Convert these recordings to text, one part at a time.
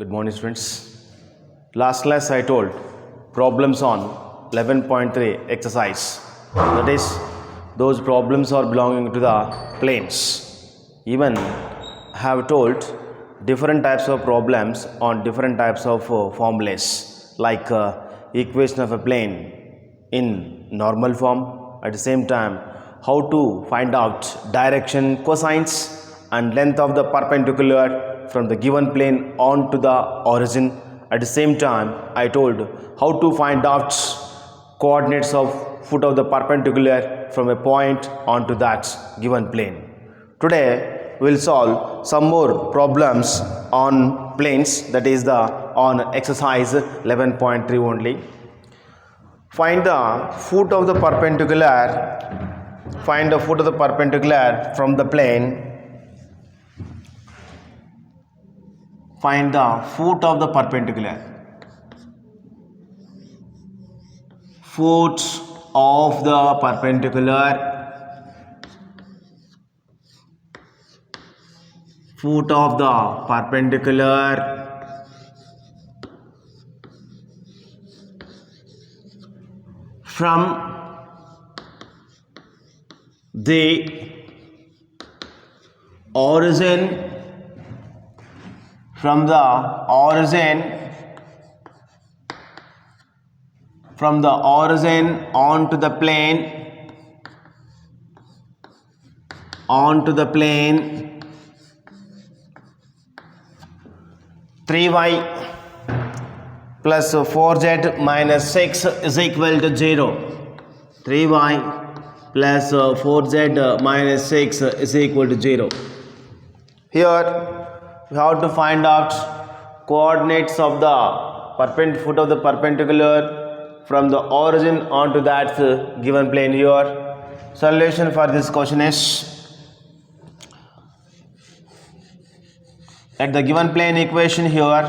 Good morning, students. Last class I told problems on 11.3 exercise. That is, those problems are belonging to the planes. Even I have told different types of problems on different types of formulas, like equation of a plane in normal form. At the same time, how to find out direction, cosines and length of the perpendicular from the given plane on to the origin. At the same time, I told how to find out coordinates of foot of the perpendicular from a point onto that given plane. Today we will solve some more problems on planes, that is the on exercise 11.3 only. Find the foot of the perpendicular from the plane. Find the foot of the perpendicular. Foot of the perpendicular. Foot of the perpendicular from the origin. From the origin onto the plane 3y plus 4z minus 6 is equal to 0. 3y plus 4z minus 6 is equal to 0. Here we have to find out coordinates of the foot of the perpendicular from the origin onto that given plane. Here solution for this question is, at the given plane equation here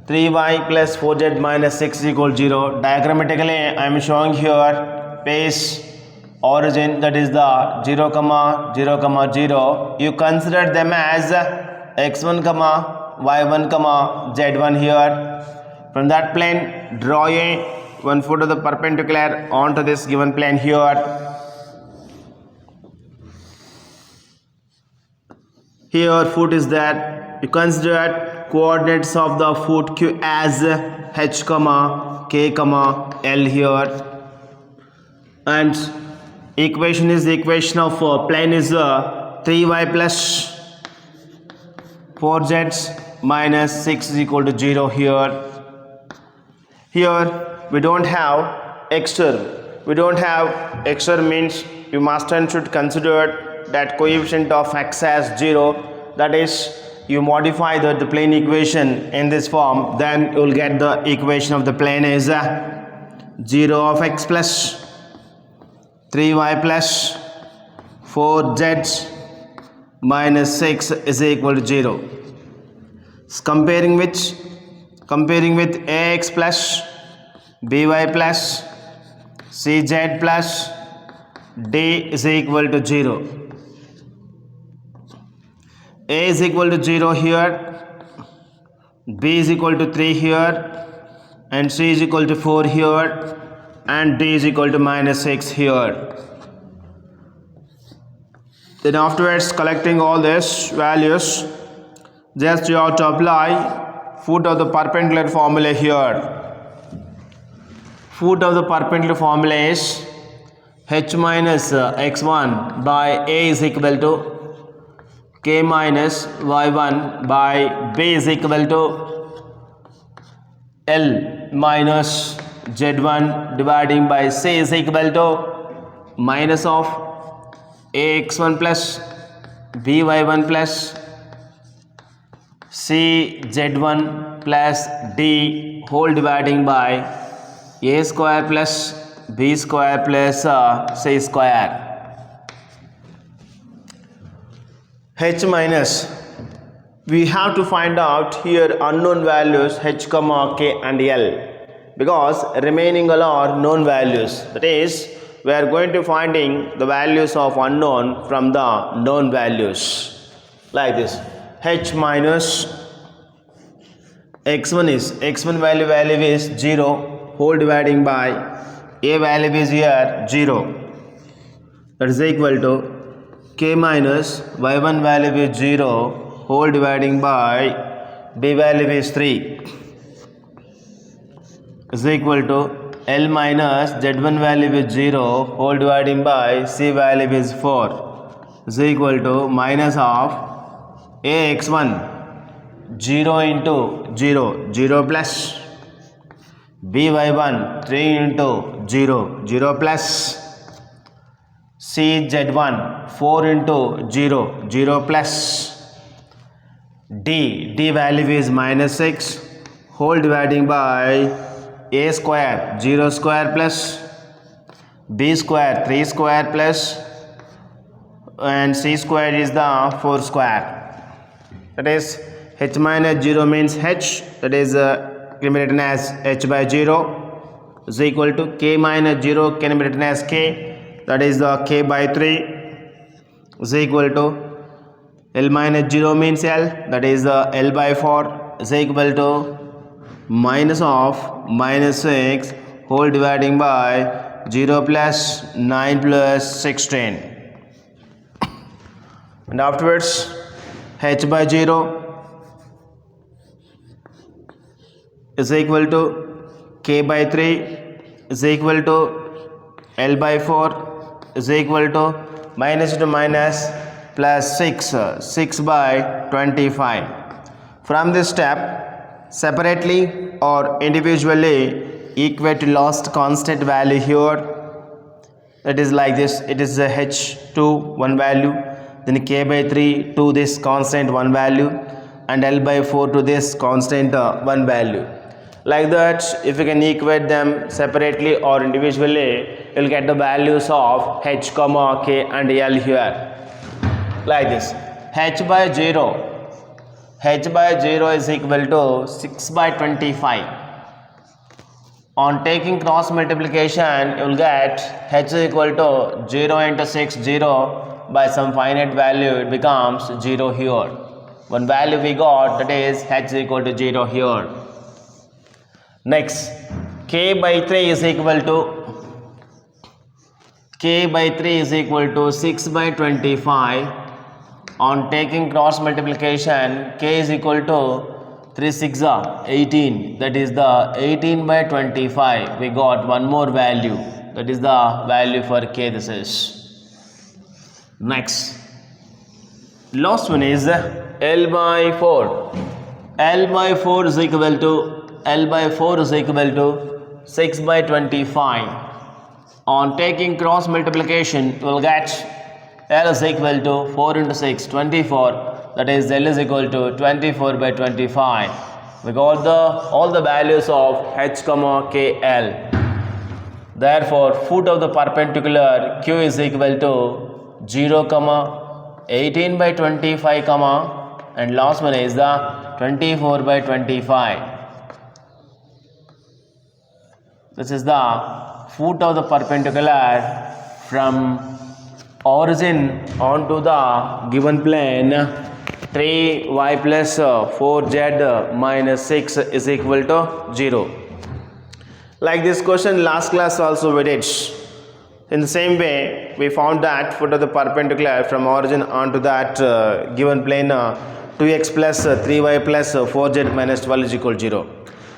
3y plus 4z minus 6 equal 0. Diagrammatically I am showing here base origin, that is the 0 comma 0 comma 0. You consider them as x1 comma y1 comma z1 here. From that plane draw one foot of the perpendicular onto this given plane here. Here foot is there. You consider coordinates of the foot q as h comma k comma l here, and equation is the equation of plane is 3y plus 4z minus 6 is equal to 0 here. Here we don't have extra means you must and should consider that coefficient of x as 0, that is you modify the plane equation in this form, then you will get the equation of the plane is 0 of x plus 3y plus 4z minus 6 is equal to 0. Comparing with ax plus by plus cz plus d is equal to 0. A is equal to 0 here, b is equal to 3 here, and c is equal to 4 here, and d is equal to minus 6 here. Then afterwards, collecting all these values, just you have to apply foot of the perpendicular formula here. Foot of the perpendicular formula is h minus x1 by a is equal to k minus y1 by b is equal to l minus z1 dividing by c is equal to minus of ax1 plus by1 plus cz1 plus d whole dividing by a square plus b square plus c square. H minus, we have to find out here unknown values h comma k and l, because remaining all are known values. That is, we are going to finding the values of unknown from the known values, like this. h minus x1 value is 0 whole dividing by a value is here 0, that is equal to k minus y1 value is 0 whole dividing by b value is 3 is equal to L minus Z1 value is 0 whole dividing by C value is 4 is equal to minus of AX1 0 into 0 0 plus BY1 3 into 0 0 plus CZ1 4 into 0 0 plus D value is minus 6 whole dividing by a square 0 square plus b square 3 square plus and c square is the 4 square, that is h minus 0 means h, that is can be written as h by 0 is equal to k minus 0 can be written as k, that is the k by 3 is equal to L minus 0 means L, that is the L by 4 is equal to minus of minus 6 whole dividing by 0 plus 9 plus 16, and afterwards h by 0 is equal to k by 3 is equal to L by 4 is equal to minus to minus plus 6 by 25. From this step, separately or individually equate lost constant value here, it is like this, it is a h2 one value, then k by 3 to this constant one value, and L by 4 to this constant one value. Like that, if you can equate them separately or individually, you will get the values of h comma k and L here, like this. H by 0 is equal to 6 by 25. On taking cross multiplication, you will get h is equal to 0 into 6 0 by some finite value, it becomes 0 here. One value we got, that is h is equal to 0 here. Next, k by 3 is equal to 6 by 25. On taking cross multiplication, k is equal to 3 6 18, that is the 18 by 25. We got one more value, that is the value for k. This is next. Last one is L by 4. L by 4 is equal to 6 by 25. On taking cross multiplication, we will get L is equal to 4 into 6 24, that is L is equal to 24 by 25. We got all the values of h comma k L. Therefore, foot of the perpendicular q is equal to 0 comma 18 by 25 comma, and last one is the 24 by 25. This is the foot of the perpendicular from origin onto the given plane 3y plus 4z minus 6 is equal to 0. Like this question last class also we did. In the same way, we found that foot of the perpendicular from origin onto that given plane 2x plus 3y plus 4z minus 12 is equal to 0.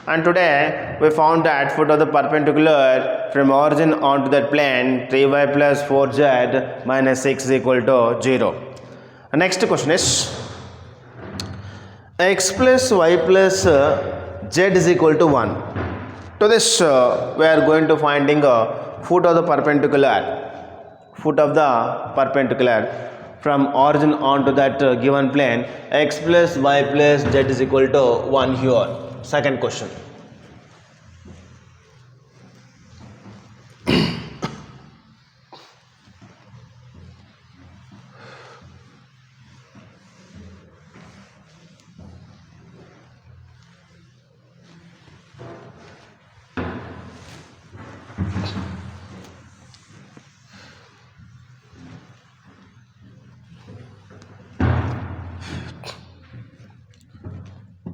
And today we found that foot of the perpendicular from origin onto that plane 3y plus 4z minus 6 is equal to 0. Next question is x plus y plus z is equal to 1. To this we are going to finding foot of the perpendicular from origin onto that given plane x plus y plus z is equal to 1 here. Second question.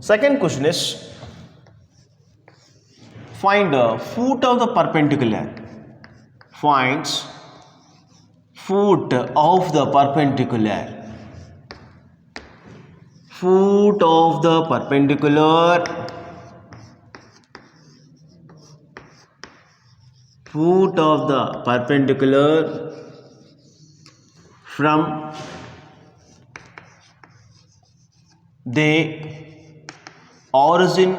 Second question is find foot of the perpendicular. Finds foot of the perpendicular. Foot of the perpendicular. Foot of the perpendicular from the origin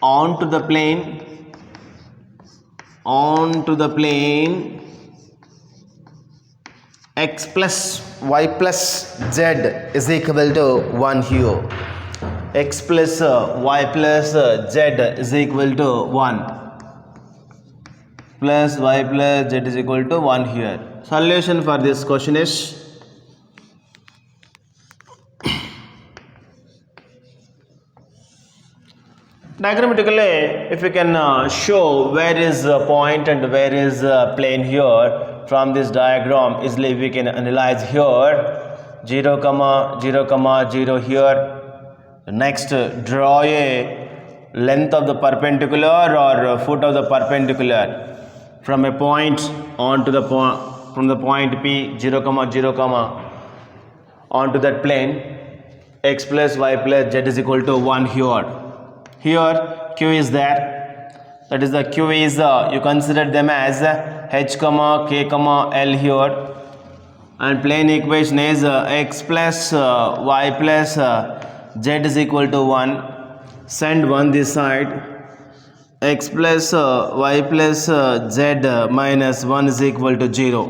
onto the plane x plus y plus z is equal to 1 here. X plus y plus z is equal to 1 plus y plus z is equal to 1 here. Solution for this question is diagrammatically, if you can show where is the point and where is the plane here, from this diagram easily we can analyze here 0 comma 0 comma 0 here. Next, draw a length of the perpendicular or foot of the perpendicular from a point onto the from the point P 0 comma 0 comma onto that plane x plus y plus z is equal to 1 here. Here q is there, that is the q is you consider them as h comma k comma l here, and plane equation is x plus y plus z is equal to 1. Send 1 this side, x plus y plus z minus 1 is equal to 0.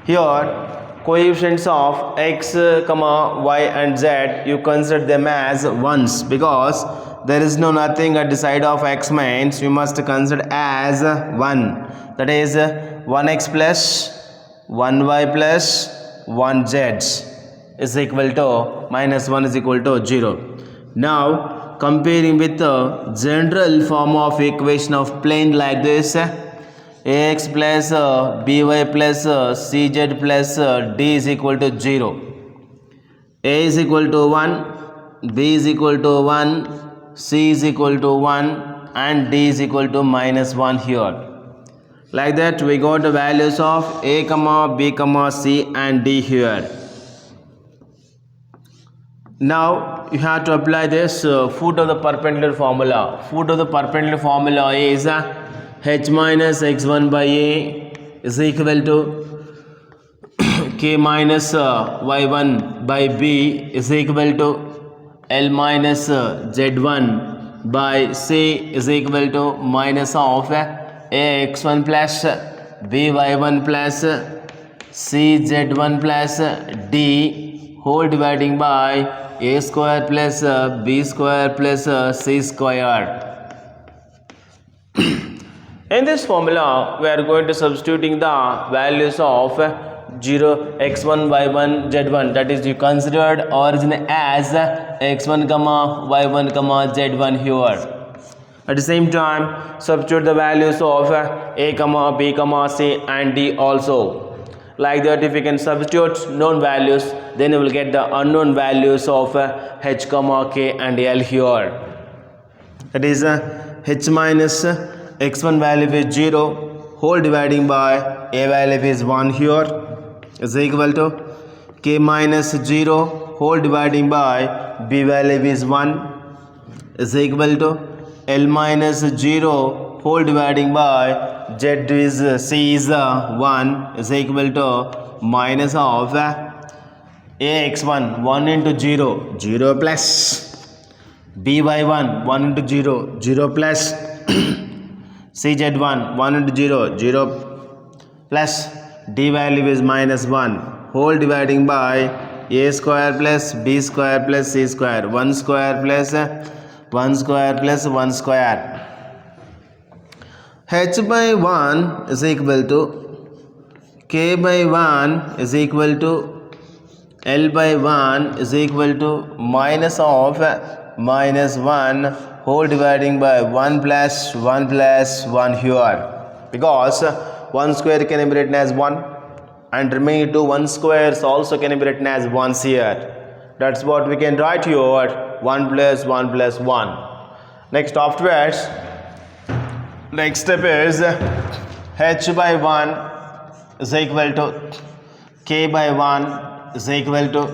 Here coefficients of x comma y and z you consider them as ones, because there is no nothing at the side of x means you must consider as 1, that is 1x plus 1y plus 1z is equal to minus 1 is equal to 0. Now comparing with the general form of equation of plane like this, ax plus by plus cz plus d is equal to 0. A is equal to 1, b is equal to 1, c is equal to 1 and d is equal to minus 1 here. Like that we got the values of a comma b comma c and d here. Now you have to apply this foot of the perpendicular formula. Foot of the perpendicular formula is h minus x1 by a is equal to k minus y1 by b is equal to L minus z1 by c is equal to minus of ax1 plus by1 plus cz1 plus d whole dividing by a square plus b square plus c square. In this formula we are going to substituting the values of 0 x1 y1 z1, that is you considered origin as x1 comma y1 comma z1 here. At the same time substitute the values of a comma b comma c and d also. Like that if you can substitute known values, then you will get the unknown values of h comma k and l here. That is h minus x1 value is 0 whole dividing by a value is 1 here is equal to k minus 0 whole dividing by b value is 1 is equal to L minus 0 whole dividing by z is c is 1 is equal to minus of ax1 1 into 0 0 plus b by 1 1 into 0 0 plus cz1 1 into 0 0 plus d value is minus 1 whole dividing by a square plus b square plus c square 1 square plus 1 square plus 1 square. H by 1 is equal to k by 1 is equal to L by 1 is equal to minus of minus 1 whole dividing by 1 plus 1 plus 1 here, because 1 square can be written as 1 and remaining to 1 squares also can be written as 1s here. That's what we can write here, 1 plus 1 plus 1. Next afterwards, next step is h by 1 is equal to k by 1 is equal to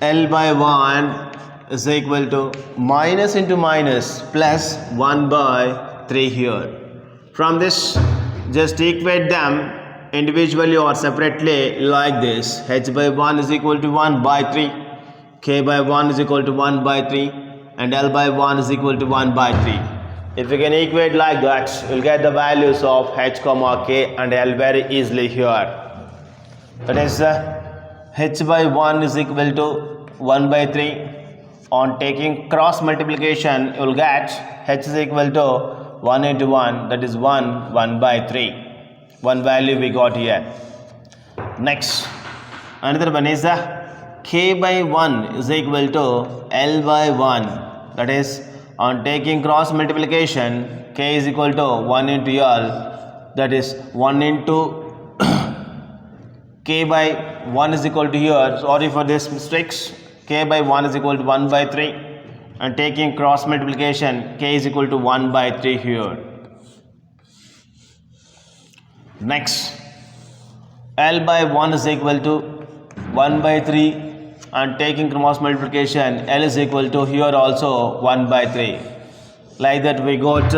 L by 1 is equal to minus into minus plus 1 by 3 here. From this, just equate them individually or separately like this. H by 1 is equal to 1 by 3, K by 1 is equal to 1 by 3, and L by 1 is equal to 1 by 3. If you can equate like that, you'll get the values of H comma K and L very easily here. That is H by 1 is equal to 1 by 3. On taking cross multiplication, you will get H is equal to 1 into 1, that is 1 by 3. One value we got here. Next, another one is K by 1 is equal to L by 1. That is, on taking cross multiplication, K is equal to 1 into L. That is 1 into K by 1 is equal to here. Sorry for this mistakes. K by 1 is equal to 1 by 3. And taking cross multiplication, K is equal to 1 by 3 here. Next, L by 1 is equal to 1 by 3, and taking cross multiplication, L is equal to here also 1 by 3. Like that we got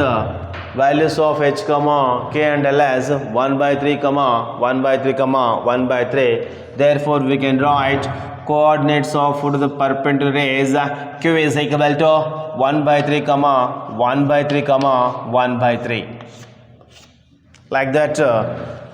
values of H comma K and L as 1 by 3 comma 1 by 3 comma 1 by 3. Therefore we can write coordinates of the perpendicular rays Q is equal to 1 by 3 comma 1 by 3 comma 1 by 3. Like that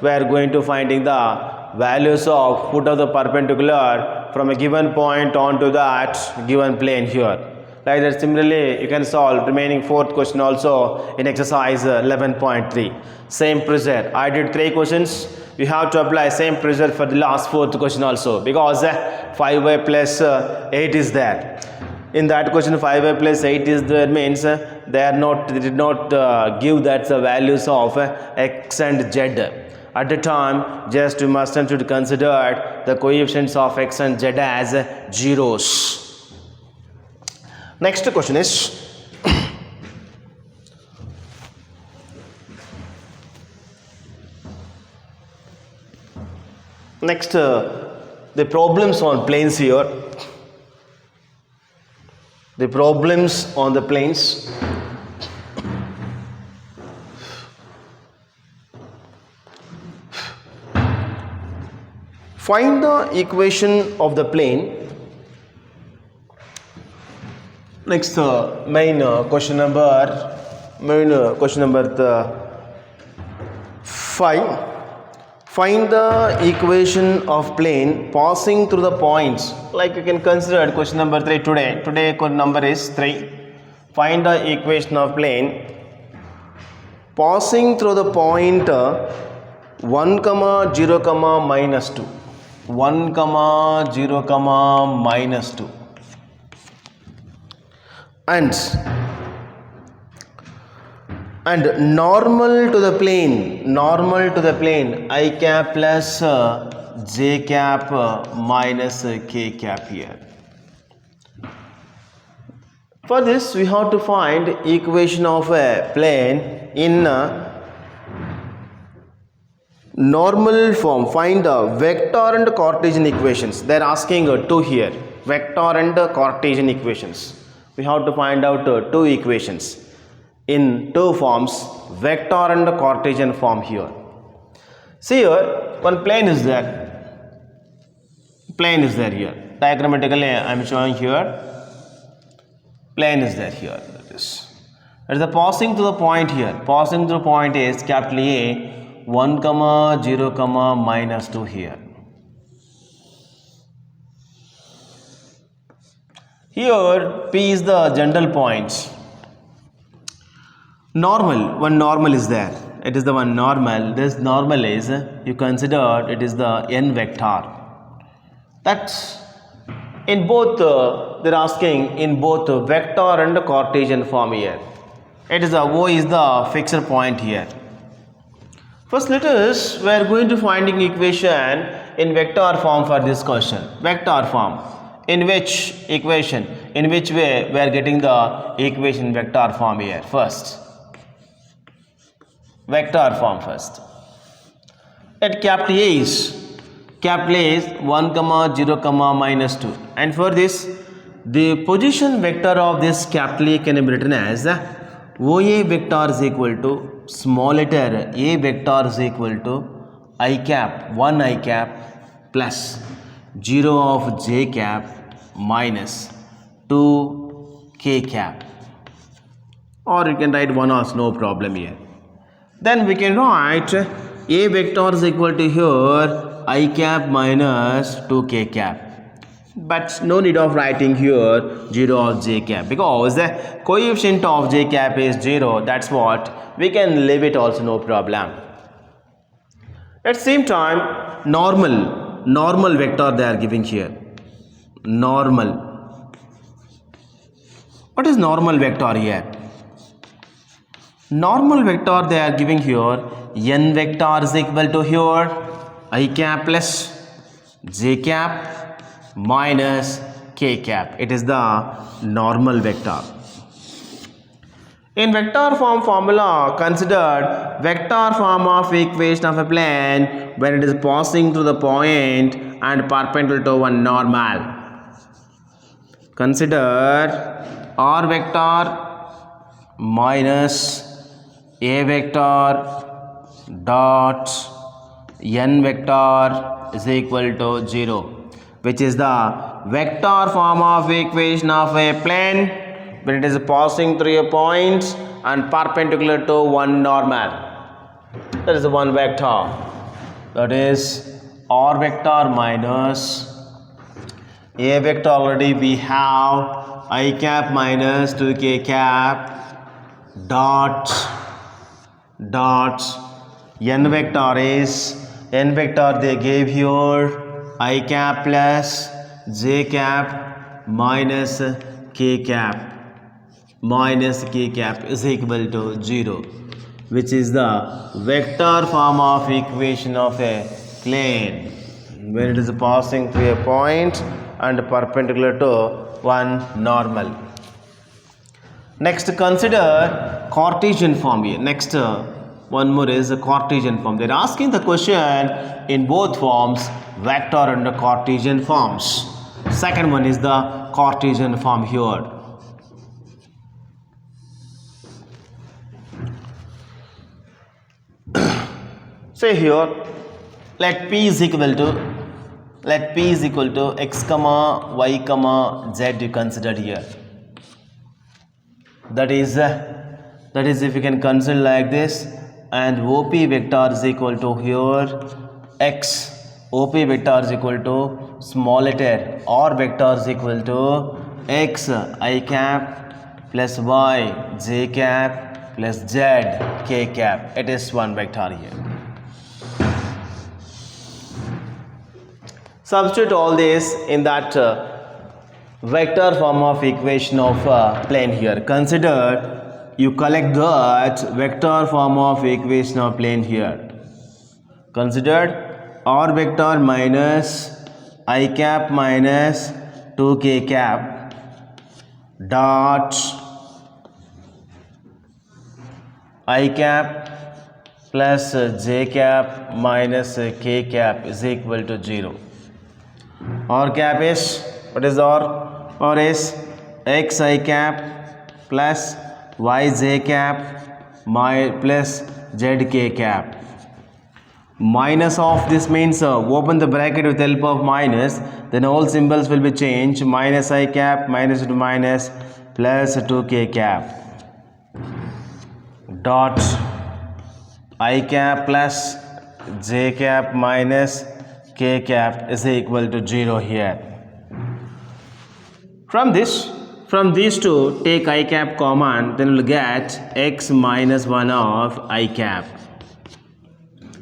we are going to finding the values of foot of the perpendicular from a given point onto that given plane here. Like that, similarly you can solve remaining fourth question also in exercise 11.3. Same procedure. I did 3 questions. You have to apply same procedure for the last fourth question also, because 5y plus 8 is there. In that question 5y plus 8 is there, means they did not give that the values of x and z. At the time, just you must and should consider the coefficients of x and z as zeros. Next question is the problems on planes here. The problems on the planes. Find the equation of the plane. Next, main question number 5. Find the equation of plane passing through the points. Like you can consider question number 3 today. Today number is 3. Find the equation of plane passing through the point 1, 0, minus 2. 1, 0, minus 2. And normal to the plane I cap plus j cap minus k cap here. For this we have to find equation of a plane in normal form. Find the vector and Cartesian equations. They are asking 2 here, vector and Cartesian equations. We have to find out 2 equations in 2 forms, vector and Cartesian form here. See here, one plane is there. Plane is there here. Diagrammatically I am showing here. Plane is there here. That is the passing to the point here. Passing to the point is capital A, 1, 0, minus 2 here. Here P is the general point. Normal, one normal is there. It is the one normal. This normal is, you consider it is the n vector. That's in both, they are asking in both vector and Cartesian form here. It is O is the fixed point here. First let us, we are going to finding equation in vector form for this question. Vector form. In which equation, in which way we are getting the equation vector form here? First, vector form first. At capital A is 1 comma 0 comma minus 2, and for this the position vector of this capital A can be written as OA vector is equal to small letter a vector is equal to I cap 1 I cap plus 0 of j cap minus 2 k cap, or you can write 1 also, no problem here. Then we can write a vector is equal to here I cap minus 2k cap, but no need of writing here 0 of j cap because the coefficient of j cap is 0. That's what we can leave it also, no problem. At same time, normal vector they are giving here. Normal. What is normal vector here? Normal vector they are giving here n vector is equal to here I cap plus j cap minus k cap. It is the normal vector. In vector form formula, consider vector form of equation of a plane when it is passing through the point and perpendicular to one normal. Consider r vector minus a vector dot n vector is equal to 0, which is the vector form of equation of a plane when it is passing through a point and perpendicular to one normal. That is one vector. That is r vector minus a vector. Already we have I cap minus 2k cap dot n vector is n vector they gave here I cap plus j cap minus k cap is equal to 0, which is the vector form of equation of a plane when it is passing through a point and perpendicular to one normal. Next, consider Cartesian form here. Next, one more is a Cartesian form. They are asking the question in both forms, vector and the Cartesian forms. Second one is the Cartesian form here. Say here, let p is equal to x comma y comma z considered here. That is if you can consider like this, and OP vector is equal to here x, OP vector is equal to small letter r vector is equal to x I cap plus y j cap plus z k cap. It is one vector here. Substitute all this in that vector form of equation of plane here. Consider you collect that vector form of equation of plane here. Considered r vector minus I cap minus 2k cap dot I cap plus j cap minus k cap is equal to 0. R cap is, what is R? R is x I cap plus y j cap plus z k cap. Minus of this means open the bracket with help of minus, then all symbols will be changed. Minus I cap minus minus plus 2k cap dot I cap plus j cap minus k cap is equal to 0 here. From these two, take I cap common, then we'll get x minus 1 of I cap.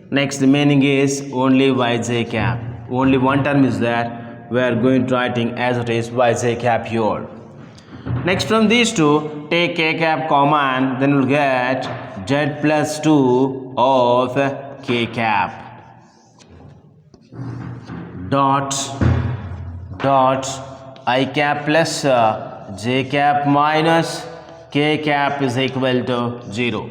Next, remaining is only yj cap. Only one term is there. We are going to writing as it is yj cap here. Next, from these two, take k cap common, then we'll get z plus 2 of k cap I cap plus j cap minus k cap is equal to 0.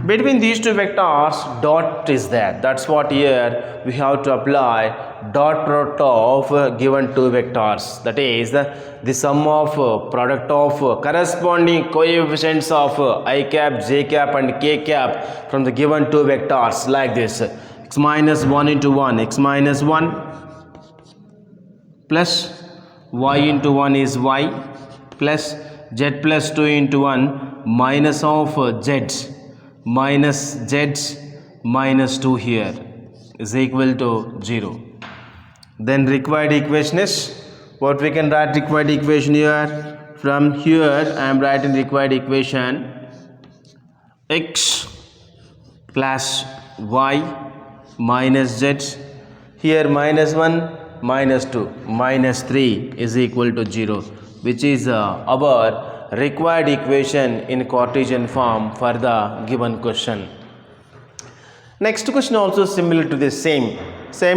Between these two vectors, dot is there. That's what here we have to apply dot product of given two vectors. That is the sum of product of corresponding coefficients of I cap, j cap and k cap from the given two vectors like this. X minus 1 into 1, x minus 1 plus y into 1 is y plus z plus 2 into 1 minus of z minus z minus 2 here is equal to 0. Then required equation is what we can write required equation here. From here I am writing required equation x plus y minus z, here minus 1 minus 2 minus 3 is equal to 0, which is our required equation in Cartesian form for the given question. Next question also similar to the same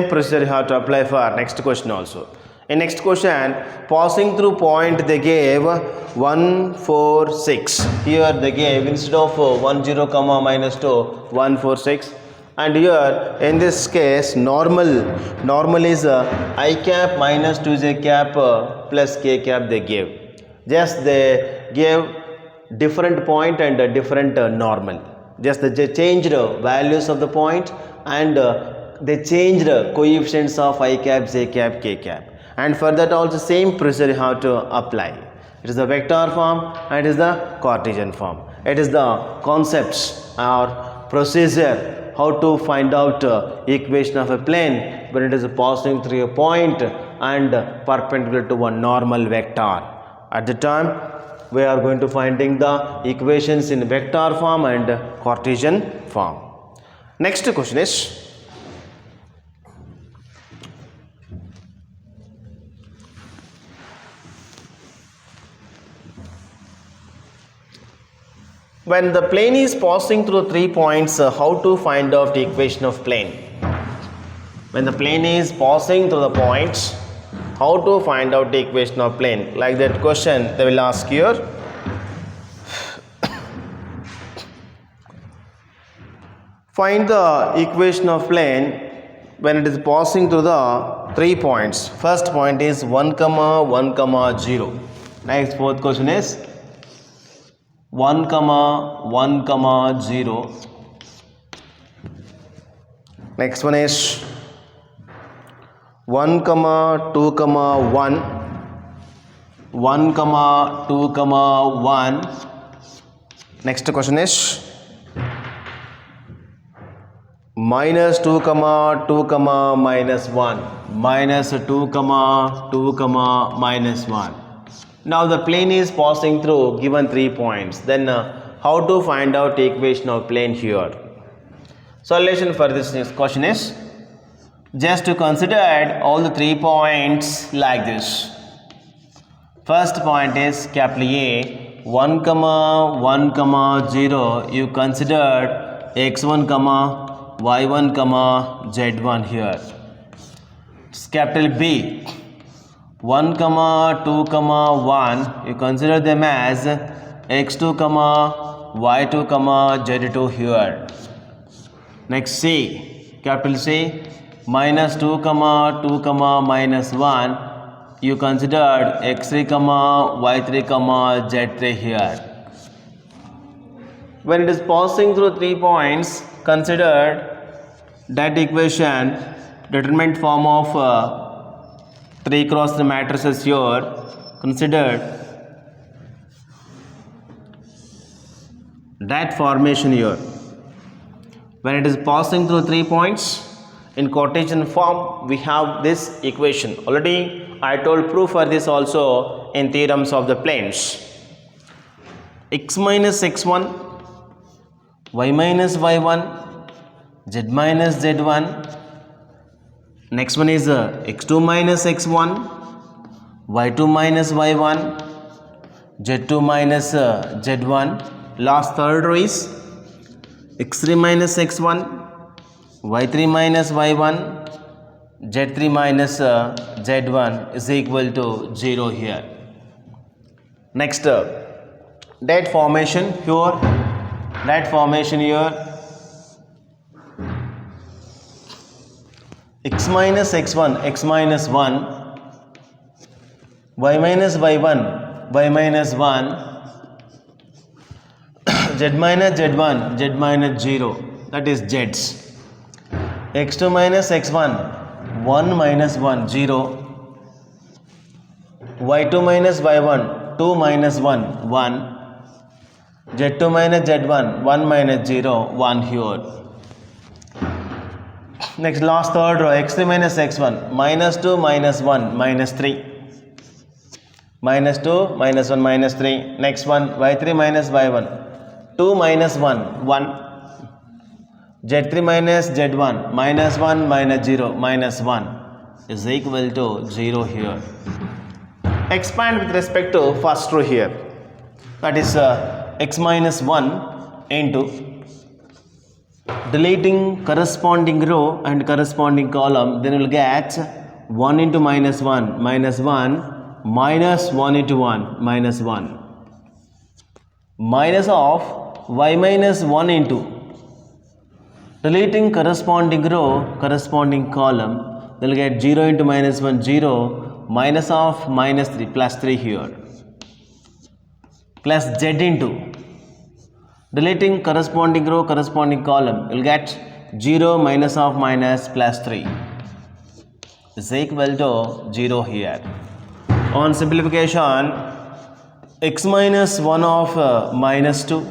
procedure you have to apply for next question also. In next question, passing through point they gave 1 4 6. Here they gave instead of 1 0 comma minus 2 1 4 6, and here in this case normal is I cap minus 2j cap plus k cap they gave. Just they gave different point and a different normal. Just they changed values of the point and they changed coefficients of I cap, j cap, k cap. And for that also same procedure you have to apply. It is the vector form and it is the Cartesian form. It is the concepts or procedure how to find out equation of a plane when it is passing through a point and perpendicular to one normal vector. At the time we are going to finding the equations in vector form and Cartesian form. Next question is when the plane is passing through 3 points, how to find out the equation of plane? When the plane is passing through the points, how to find out the equation of plane? Like that question they will ask here. Find the equation of plane when it is passing through the 3 points. First point is 1 comma 1 comma 0. Next fourth question is 1 comma 1 comma 0. Next one is 1 comma 2 comma 1, 1 comma 2 comma 1. Next question is minus 2 comma 2 comma minus 1, minus 2 comma 2 comma minus 1. Now the plane is passing through given 3 points. Then how to find out the equation of plane here? Solution for this question is just to consider all the 3 points like this. First point is capital A, 1 comma 1 comma 0. You considered x1 comma y1 comma z1 here. Capital B, 1 comma 2 comma 1. You consider them as x2 comma y2 comma z2 here. Next C, capital C, minus 2 comma 2 comma minus 1. You considered x3 comma y3 comma z3 here. When it is passing through 3 points, consider that equation determinant form of 3 cross 3 matrices here. Consider that formation here. When it is passing through 3 points, in Cartesian form we have this equation. Already I told proof for this also in theorems of the planes. X minus x1, y minus y1, z minus z1. Next one is x2 minus x1, y2 minus y1, z2 minus z1. Last third row is x3 minus x1, y3 minus y1, Z3 minus Z1 is equal to 0 here. Next, that formation here, x minus x1, x minus 1, y minus y1, y minus 1, z minus z1, z minus 0, that is z's. x2 minus x1, 1 minus 1, 0. y2 minus y1, 2 minus 1, 1. z2 minus z1, 1 minus 0, 1 here. Next, last third row, x3 minus x1, minus 2 minus 1 minus 3. Minus 2 minus 1 minus 3. Next one, y3 minus y1, 2 minus 1, 1. z3 minus z1, minus 1 minus 0 minus 1 is equal to 0 here. Expand with respect to first row here. That is x minus 1 into deleting corresponding row and corresponding column, then we will get 1 into minus 1 minus 1 minus 1 into 1 minus 1 minus of y minus 1 into deleting corresponding row corresponding column, then we will get 0 into minus 1 0 minus of minus 3 plus 3 here plus z into deleting corresponding row corresponding column, you will get 0 minus of minus plus 3 is equal to 0 here. On simplification, x minus 1 of minus 2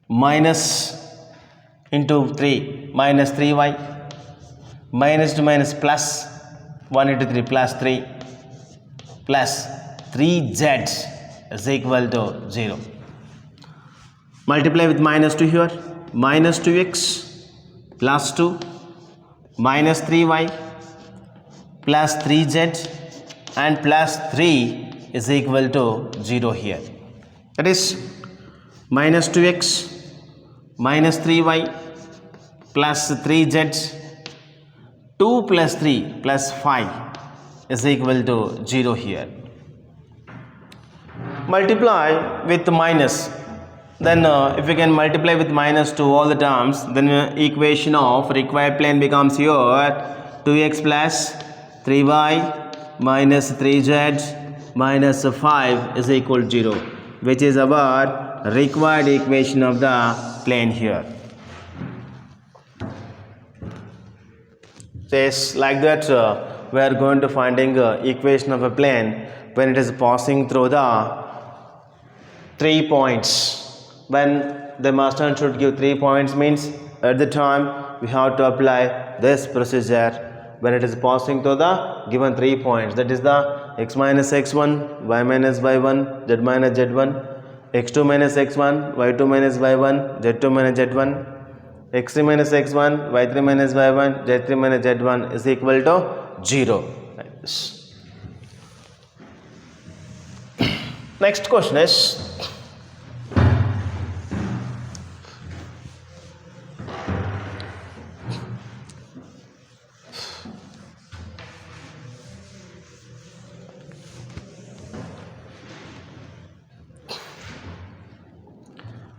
minus into 3 minus 3y minus to minus plus 1 into 3 plus 3 plus 3z is equal to 0. Multiply with minus 2 here, minus 2x plus 2 minus 3y plus 3z and plus 3 is equal to 0 here. That is minus 2x minus 3y plus 3z, 2 plus 3 plus 5 is equal to 0 here. Multiply with minus. Then if we can multiply with minus to all the terms, then equation of required plane becomes here 2x plus 3y minus 3z minus 5 is equal to 0, which is our required equation of the plane here. Yes, like that we are going to finding equation of a plane when it is passing through the 3 points. When the master should give 3 points means at the time we have to apply this procedure when it is passing through the given 3 points, that is the x minus x1, y minus y1, z minus z1, x2 minus x1, y2 minus y1, z2 minus z1, x3 minus x1, y3 minus y1, z3 minus z1 is equal to 0. Like this. Next question is,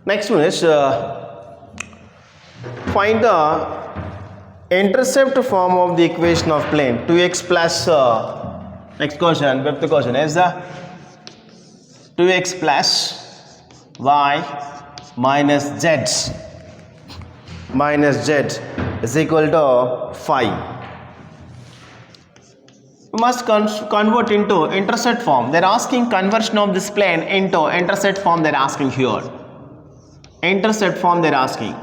next one is find the intercept form of the equation of plane 2x plus next question, fifth question is 2x plus y minus z is equal to 5. We must convert into intercept form. They are asking conversion of this plane into intercept form. They are asking here. Intercept form they are asking.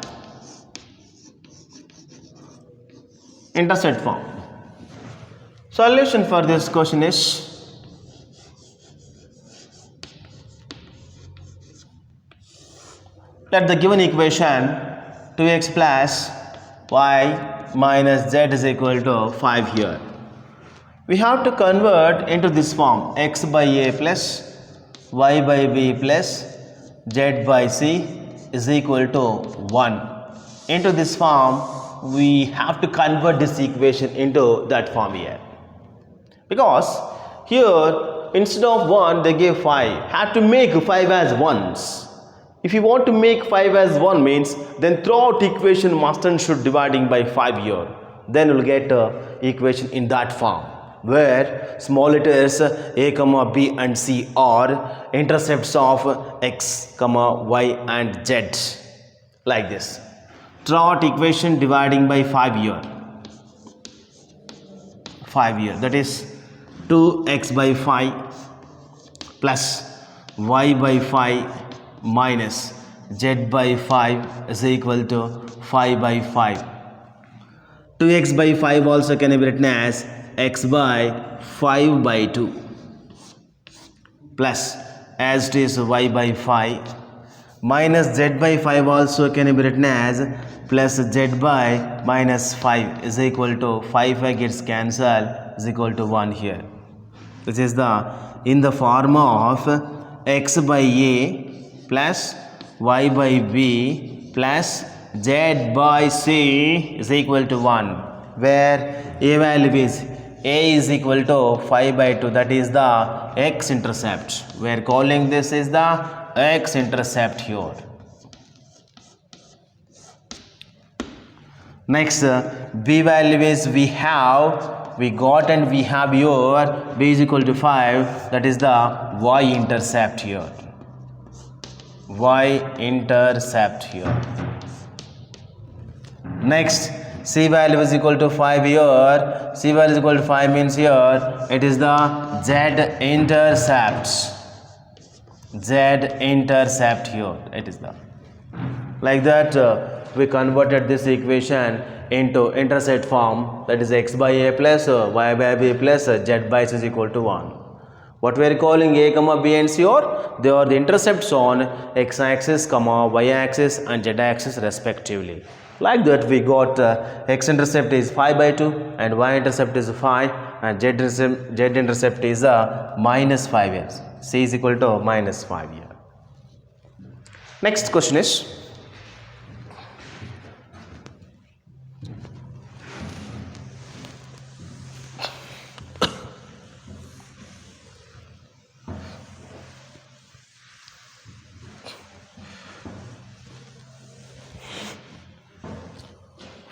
Intercept form. Solution for this question is let the given equation 2x plus y minus z is equal to 5 here. We have to convert into this form x by a plus y by b plus z by c is equal to 1. Into this form we have to convert this equation into that form here. Because here instead of 1 they gave 5. Have to make 5 as 1s. If you want to make 5 as 1 means then throughout equation must and should dividing by 5 here. Then you will get equation in that form, where small letters a comma b and c are intercepts of x comma y and z, like this. Throughout equation dividing by 5 here. 5 here, that is 2x by 5 plus y by 5 minus z by 5 is equal to 5 by 5. 2x by 5 also can be written as x by 5 by 2 plus as it is y by 5 minus z by 5 also can be written as plus z by minus 5 is equal to 5 gets cancelled is equal to 1 here. This is the in the form of x by a plus y by b plus z by c is equal to 1, where a value is a is equal to 5 by 2, that is the x-intercept. We are calling this is the x-intercept here. Next, b value is we got and we have here b is equal to 5, that is the y-intercept here. Y-intercept here. Next, c value is equal to 5 here. C value is equal to 5 means here it is the z-intercept. Z-intercept here. It is the like that we converted this equation into intercept form, that is x by a plus y by b plus z by c is equal to 1. What we are calling a comma b and c or they are the intercepts on x axis comma y axis and z axis respectively. Like that we got x intercept is 5 by 2 and y intercept is 5 and z intercept is minus 5 here. C is equal to minus 5 here. Next question is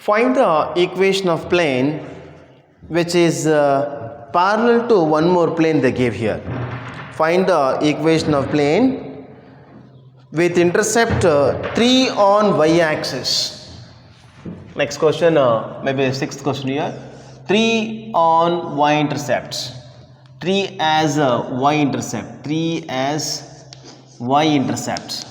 find the equation of plane which is parallel to one more plane they gave here. Find the equation of plane with intercept 3 on y axis. Next question, maybe sixth question here. 3 on y intercepts. 3 as y intercept. 3 as y intercepts.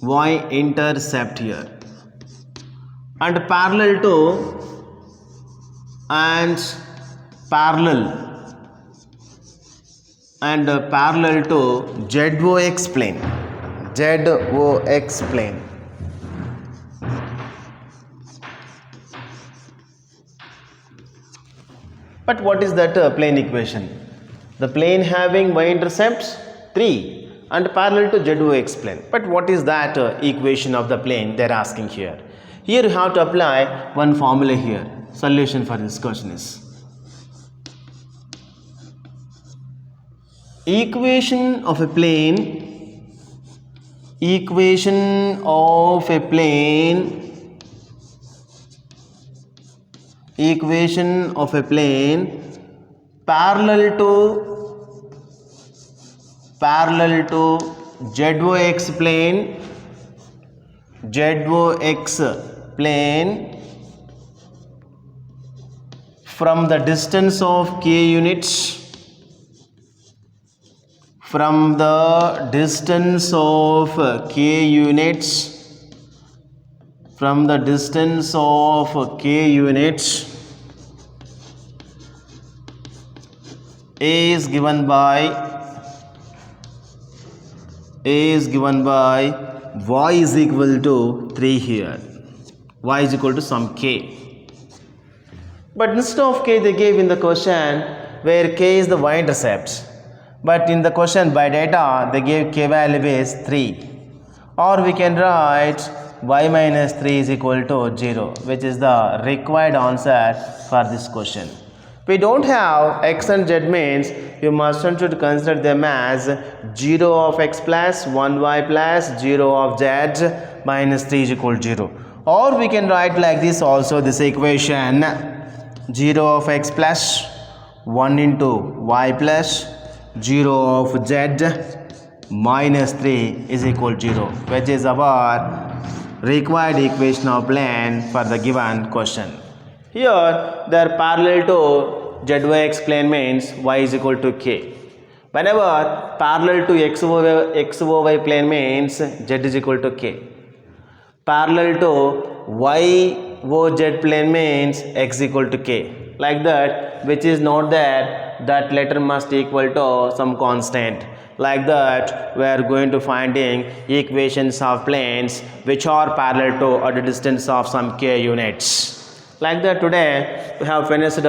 Y-intercept here and parallel to ZOX plane. ZOX plane. But what is that plane equation? The plane having y-intercepts 3 and parallel to ZOX plane. But what is that equation of the plane they are asking here? Here you have to apply one formula here. Solution for this question is equation of a plane parallel to ZOX plane from the distance of k units A is given by y is equal to 3 here. Y is equal to some k. But instead of k they gave in the question where k is the y-intercept. But in the question by data they gave k value is 3. or we can write y minus 3 is equal to 0, which is the required answer for this question. We don't have x and z means you must should consider them as 0 of x plus 1y plus 0 of z minus 3 is equal to 0. Or we can write like this also, this equation 0 of x plus 1 into y plus 0 of z minus 3 is equal to 0, which is our required equation of plane for the given question. Here they are parallel to ZYX plane means y is equal to k. Whenever parallel to XOY plane means z is equal to k. Parallel to YOZ plane means x equal to k. Like that, which is not there, that letter must equal to some constant. Like that, we are going to finding equations of planes which are parallel to at a distance of some k units. Like that, today we have finished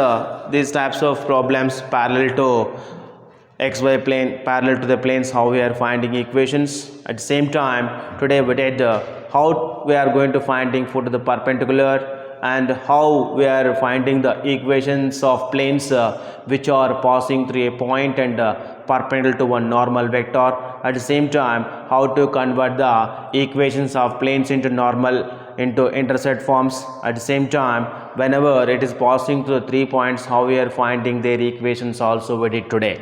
these types of problems parallel to xy plane, parallel to the planes, how we are finding equations. At the same time, today we did how we are going to finding for the perpendicular, and how we are finding the equations of planes which are passing through a point and perpendicular to one normal vector. At the same time, how to convert the equations of planes into normal into intercept forms. At the same time, whenever it is passing through 3 points, how we are finding their equations also we did today.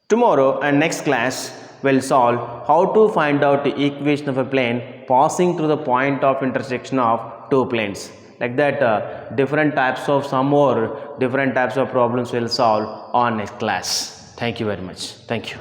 Tomorrow and next class will solve how to find out the equation of a plane passing through the point of intersection of two planes. Like that, different types of some more different types of problems will solve on next class. Thank you very much. Thank you.